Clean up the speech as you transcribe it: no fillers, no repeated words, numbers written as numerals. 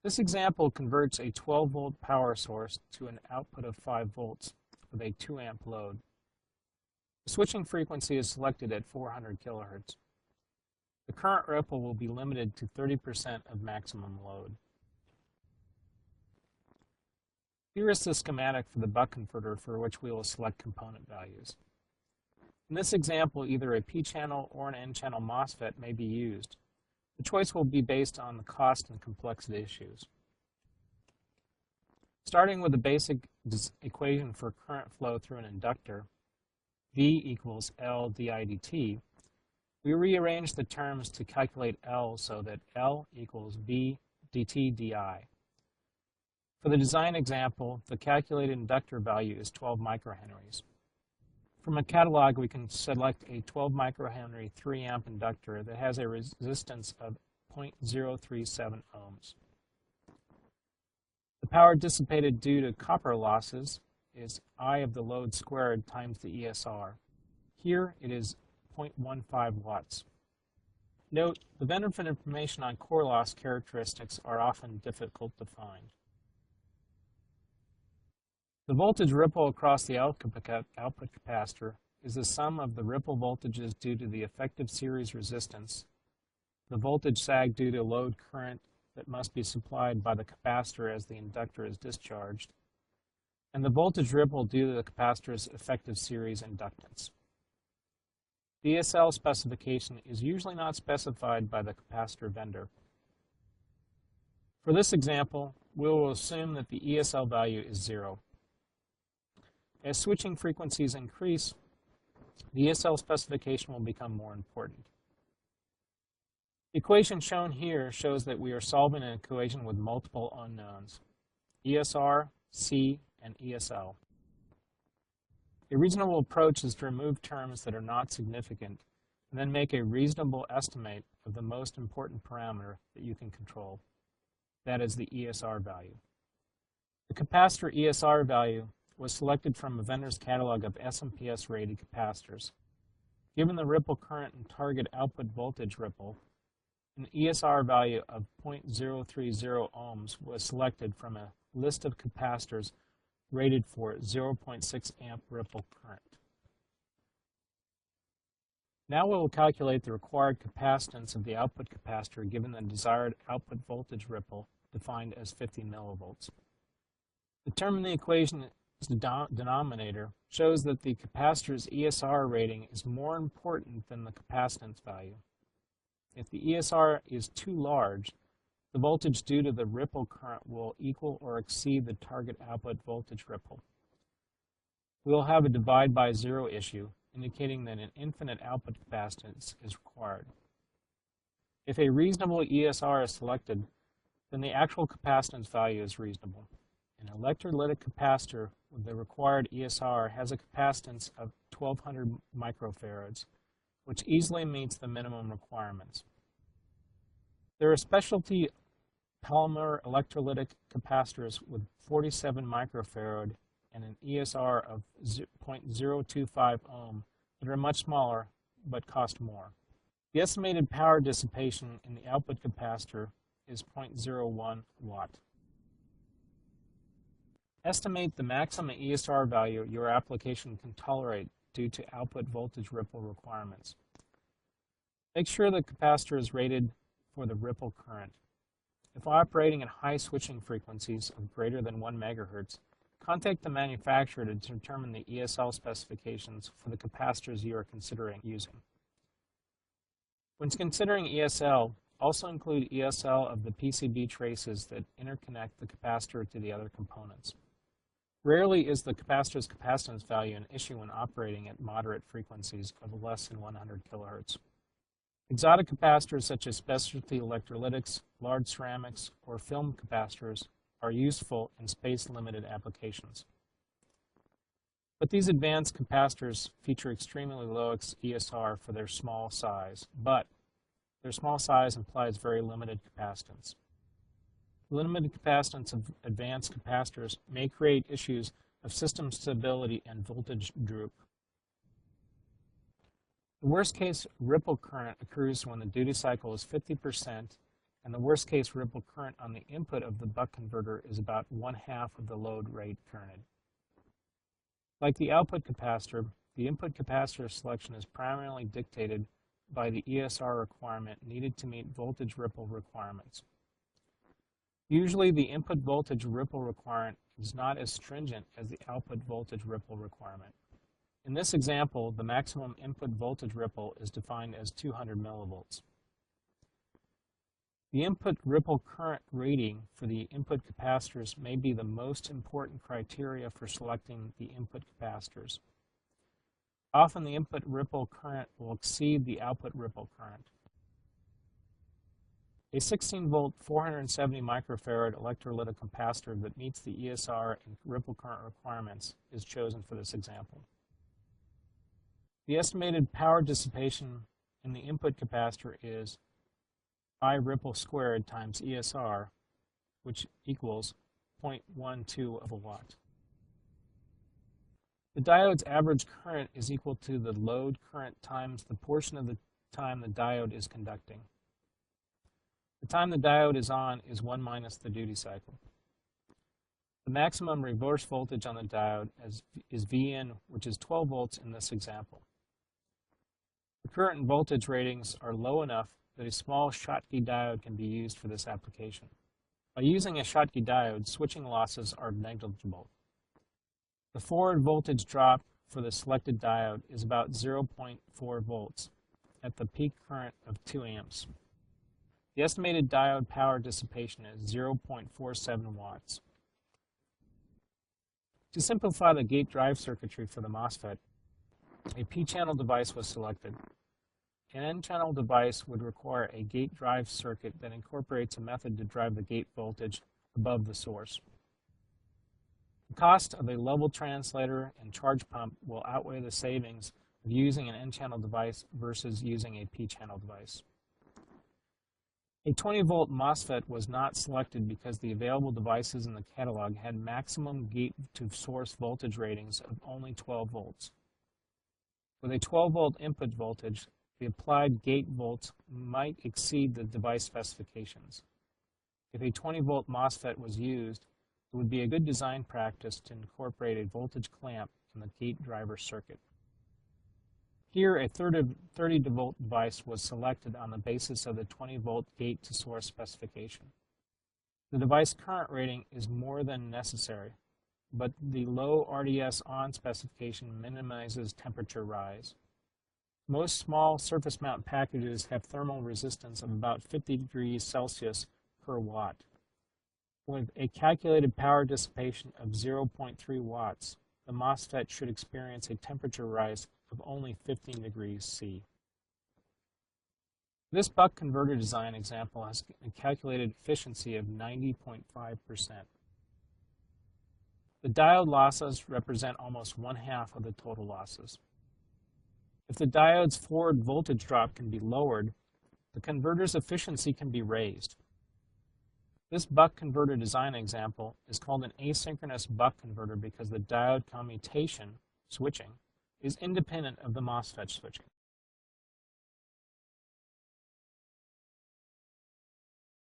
This example converts a 12-volt power source to an output of 5 volts with a 2 amp load. The switching frequency is selected at 400 kilohertz. The current ripple will be limited to 30% of maximum load. Here is the schematic for the buck converter for which we will select component values. In this example, either a P-channel or an N-channel MOSFET may be used. The choice will be based on the cost and complexity issues. Starting with the basic equation for current flow through an inductor, V equals L di dt, we rearrange the terms to calculate L so that L equals V dt di. For the design example, the calculated inductor value is 12 microhenries. From a catalog, we can select a 12 microhenry 3 amp inductor that has a resistance of 0.037 ohms. The power dissipated due to copper losses is I of the load squared times the ESR. Here it is 0.15 watts. Note, the benefit information on core loss characteristics are often difficult to find. The voltage ripple across the output capacitor is the sum of the ripple voltages due to the effective series resistance, the voltage sag due to load current that must be supplied by the capacitor as the inductor is discharged, and the voltage ripple due to the capacitor's effective series inductance. The ESL specification is usually not specified by the capacitor vendor. For this example, we will assume that the ESL value is 0. As switching frequencies increase, the ESL specification will become more important. The equation shown here shows that we are solving an equation with multiple unknowns, ESR, C, and ESL. A reasonable approach is to remove terms that are not significant and then make a reasonable estimate of the most important parameter that you can control. That is the ESR value. The capacitor ESR value was selected from a vendor's catalog of SMPS rated capacitors. Given the ripple current and target output voltage ripple, an ESR value of 0.030 ohms was selected from a list of capacitors rated for 0.6 amp ripple current. Now we will calculate the required capacitance of the output capacitor given the desired output voltage ripple defined as 50 millivolts. The term in the equation the denominator shows that the capacitor's ESR rating is more important than the capacitance value. If the ESR is too large, the voltage due to the ripple current will equal or exceed the target output voltage ripple. We will have a divide by zero issue, indicating that an infinite output capacitance is required. If a reasonable ESR is selected, then the actual capacitance value is reasonable. An electrolytic capacitor with the required ESR has a capacitance of 1200 microfarads, which easily meets the minimum requirements. There are specialty polymer electrolytic capacitors with 47 microfarad and an ESR of 0.025 ohm that are much smaller but cost more. The estimated power dissipation in the output capacitor is 0.01 watt. Estimate the maximum ESR value your application can tolerate due to output voltage ripple requirements. Make sure the capacitor is rated for the ripple current. If operating at high switching frequencies of greater than 1 megahertz, contact the manufacturer to determine the ESL specifications for the capacitors you are considering using. When considering ESL, also include ESL of the PCB traces that interconnect the capacitor to the other components. Rarely is the capacitor's capacitance value an issue when operating at moderate frequencies of less than 100 kilohertz. Exotic capacitors such as specialty electrolytics, large ceramics, or film capacitors are useful in space-limited applications. But these advanced capacitors feature extremely low ESR for their small size, but their small size implies very limited capacitance. Limited capacitance of advanced capacitors may create issues of system stability and voltage droop. The worst case ripple current occurs when the duty cycle is 50% and the worst case ripple current on the input of the buck converter is about 1/2 of the load rate current. Like the output capacitor, the input capacitor selection is primarily dictated by the ESR requirement needed to meet voltage ripple requirements. Usually, the input voltage ripple requirement is not as stringent as the output voltage ripple requirement. In this example, the maximum input voltage ripple is defined as 200 millivolts. The input ripple current rating for the input capacitors may be the most important criteria for selecting the input capacitors. Often the input ripple current will exceed the output ripple current. A 16-volt 470 microfarad electrolytic capacitor that meets the ESR and ripple current requirements is chosen for this example. The estimated power dissipation in the input capacitor is I ripple squared times ESR, which equals 0.12 of a watt. The diode's average current is equal to the load current times the portion of the time the diode is conducting. The time the diode is on is 1 minus the duty cycle. The maximum reverse voltage on the diode is Vin, which is 12 volts in this example. The current and voltage ratings are low enough that a small Schottky diode can be used for this application. By using a Schottky diode, switching losses are negligible. The forward voltage drop for the selected diode is about 0.4 volts at the peak current of 2 amps. The estimated diode power dissipation is 0.47 watts. To simplify the gate drive circuitry for the MOSFET, a P-channel device was selected. An N-channel device would require a gate drive circuit that incorporates a method to drive the gate voltage above the source. The cost of a level translator and charge pump will outweigh the savings of using an N-channel device versus using a P-channel device. A 20-volt MOSFET was not selected because the available devices in the catalog had maximum gate-to-source voltage ratings of only 12 volts. With a 12-volt input voltage, the applied gate volts might exceed the device specifications. If a 20-volt MOSFET was used, it would be a good design practice to incorporate a voltage clamp in the gate driver circuit. Here, a 30-volt device was selected on the basis of the 20-volt gate-to-source specification. The device current rating is more than necessary, but the low RDS on specification minimizes temperature rise. Most small surface mount packages have thermal resistance of about 50 degrees Celsius per watt. With a calculated power dissipation of 0.3 watts, the MOSFET should experience a temperature rise of only 15 degrees C. This buck converter design example has a calculated efficiency of 90.5%. The diode losses represent almost 1/2 of the total losses. If the diode's forward voltage drop can be lowered, the converter's efficiency can be raised. This buck converter design example is called an asynchronous buck converter because the diode commutation, switching, is independent of the MOSFET switching.